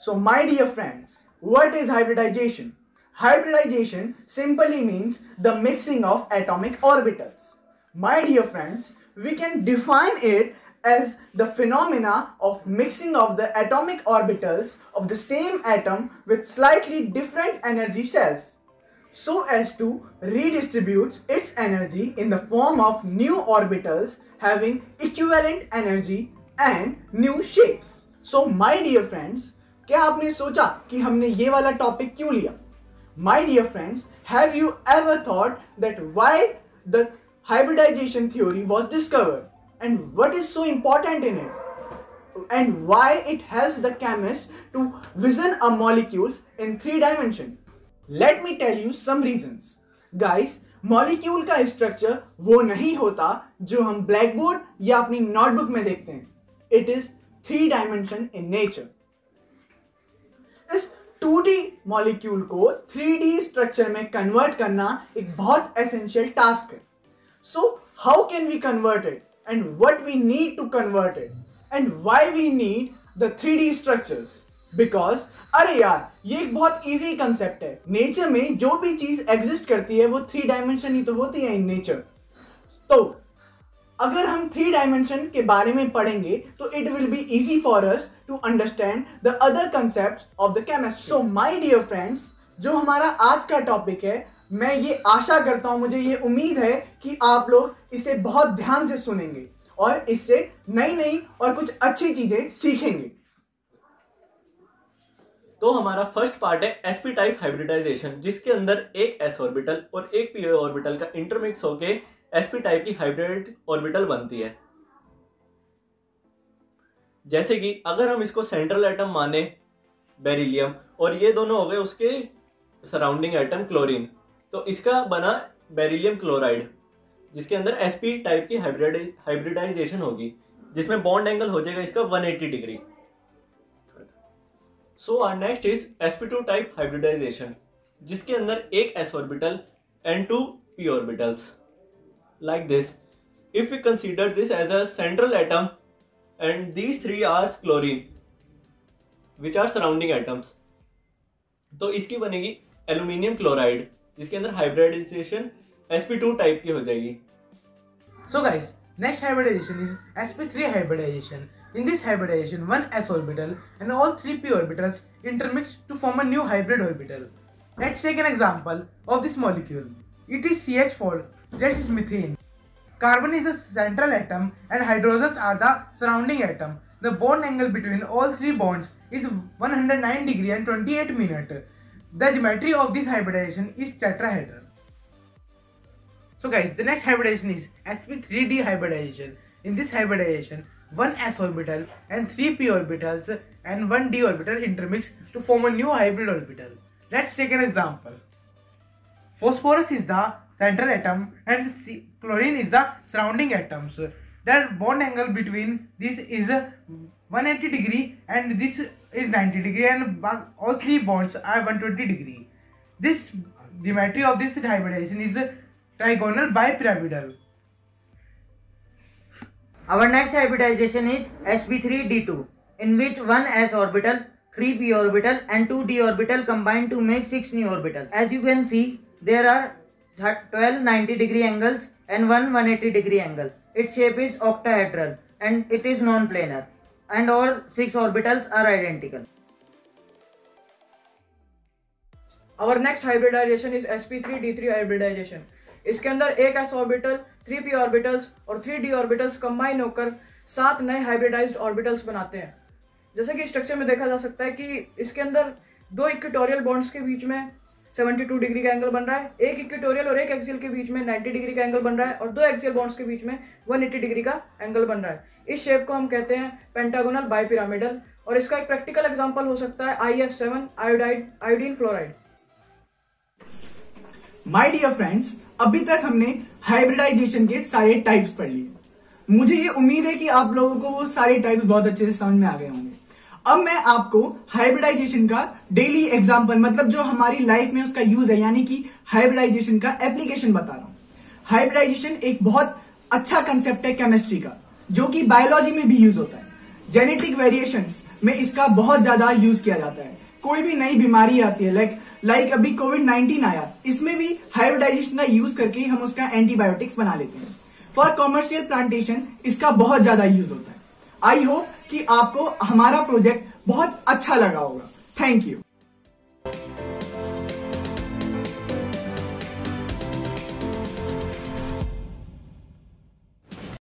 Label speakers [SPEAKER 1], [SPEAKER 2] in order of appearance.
[SPEAKER 1] So my dear friends, what is hybridization? Hybridization simply means the mixing of atomic orbitals. My dear friends, we can define it as the phenomena of mixing of the atomic orbitals of the same atom with slightly different energy shells, so as to redistribute its energy in the form of new orbitals having equivalent energy and new shapes. So my dear friends, क्या आपने सोचा कि हमने ये वाला topic क्यों लिया? My dear friends, have you ever thought that why the hybridization theory was discovered and what is so important in it and why it helps the chemist to vision a molecules in 3 dimension? Let me tell you some reasons. Guys, molecule का structure वो नहीं होता जो हम black board या अपनी notebook में देखते हैं. It is 3 dimension in nature. इस 2D मॉलिक्यूल को 3D स्ट्रक्चर में कन्वर्ट करना एक बहुत एसेंशियल टास्क है. So how can we convert it and what we need to convert it and why we need the 3D structures? Because अरे यार, ये एक बहुत इजी कंसेप्ट है. नेचर में जो भी चीज एग्जिस्ट करती है वो 3 डायमेंशन ही तो होती है इन नेचर. तो अगर हम 3 डायमेंशन के बारे में पढ़ेंगे तो it will be easy for us to understand the other concepts of the chemistry. So my dear friends, जो हमारा आज का टॉपिक है, मैं ये आशा करता हूं, मुझे ये उम्मीद है कि आप लोग इसे बहुत ध्यान से सुनेंगे और इससे नई नई और कुछ अच्छी चीजें सीखेंगे.
[SPEAKER 2] तो हमारा फर्स्ट पार्ट है sp टाइप हाइब्रिडाइजेशन, जिसके अंदर एक s ऑर्बिटल और एक p ऑर्बिटल का इंटरमिक्स होके sp टाइप की हाइब्रिड ऑर्बिटल बनती है. जैसे कि अगर हम इसको सेंट्रल एटम माने बेरिलियम और ये दोनों हो गए उसके सराउंडिंग एटम क्लोरीन, तो इसका बना बेरिलियम क्लोराइड, जिसके अंदर sp टाइप की हाइब्रिडाइजेशन होगी, जिसमें बॉन्ड एंगल हो जाएगा इसका 180 degree. So our next is sp2 type hybridization, जिसके अंदर एक s orbital and 2 p orbitals. Like this, if we consider this as a central atom and these 3 are chlorine which are surrounding atoms, तो इसकी बनेगी aluminium chloride, जिसके अंदर hybridisation sp2 type की हो जाएगी.
[SPEAKER 3] So guys, next hybridization is sp3 hybridization. In this hybridization, one s orbital and all 3 p orbitals intermix to form a new hybrid orbital. Let's take an example of this molecule. It is CH4, that is methane. Carbon is the central atom and hydrogens are the surrounding atom. The bond angle between all 3 bonds is 109 degree and 28 minutes. The geometry of this hybridization is tetrahedron. So guys, the next hybridization is sp3d hybridization. In this hybridization, one s orbital and 3 p orbitals and 1 d orbital intermix to form a new hybrid orbital. Let's take an example. Phosphorus is the central atom and chlorine is the surrounding atoms. The bond angle between this is 180 degree and this is 90 degree and all 3 bonds are 120 degree. This geometry of this hybridization is trigonal bipyramidal.
[SPEAKER 4] Our next hybridization is sp3d2, in which one s orbital, 3 p orbital and 2 d orbital combine to make 6 new orbitals. As you can see, there are 12 90 degree angles and one 180 degree angle. Its shape is octahedral and it is non-planar and all 6 orbitals are identical.
[SPEAKER 5] Our next hybridization is sp3d3 hybridization. इसके अंदर एक s orbital, 3 p orbitals और 3 d orbitals combine होकर 7 नए hybridised orbitals बनाते हैं. जैसे कि स्ट्रक्चर में देखा जा सकता है कि इसके अंदर 2 इक्वेटोरियल बॉन्ड्स के बीच में 72 डिग्री का एंगल बन रहा है, एक इक्वेटोरियल और एक एक्सियल के बीच में 90 डिग्री का एंगल बन रहा है और 2 एक्सियल बॉन्ड्स के बीच में 180 डिग्री का एंगल बन रहा है. इस शेप को हम कहते हैं पेंटागोनल बाइपिरामिडल और इसका एक प्रैक्टिकल एग्जांपल हो सकता है IF7 iodine fluoride.
[SPEAKER 1] My dear friends, अभी तक हमने हाइब्रिडाइजेशन के सारे टाइप्स पढ़ लिए. मुझे ये उम्मीद है कि आप लोगों को वो सारे टाइप्स बहुत अच्छे से समझ में आ गए होंगे. अब मैं आपको हाइब्रिडाइजेशन का डेली एग्जांपल, मतलब जो हमारी लाइफ में उसका यूज है, यानी कि हाइब्रिडाइजेशन का एप्लीकेशन बता रहा हूं. हाइब्रिडाइजेशन एक बहुत अच्छा कंसेप्ट है केमिस्ट्री का, जो कि बायोलॉजी में भी यूज होता है. जेनेटिक वेरिएशंस में इसका बहुत ज्यादा यूज किया जाता है। कोई भी नई बीमारी आती है लाइक अभी कोविड-19 आया, इसमें भी हाइब्रिडाइजेशन का यूज करके हम उसका एंटीबायोटिक्स बना लेते हैं। फॉर कॉमर्शियल प्लांटेशन इसका बहुत ज्यादा यूज होता है। आई होप कि आपको हमारा प्रोजेक्ट बहुत अच्छा लगा होगा। Thank you.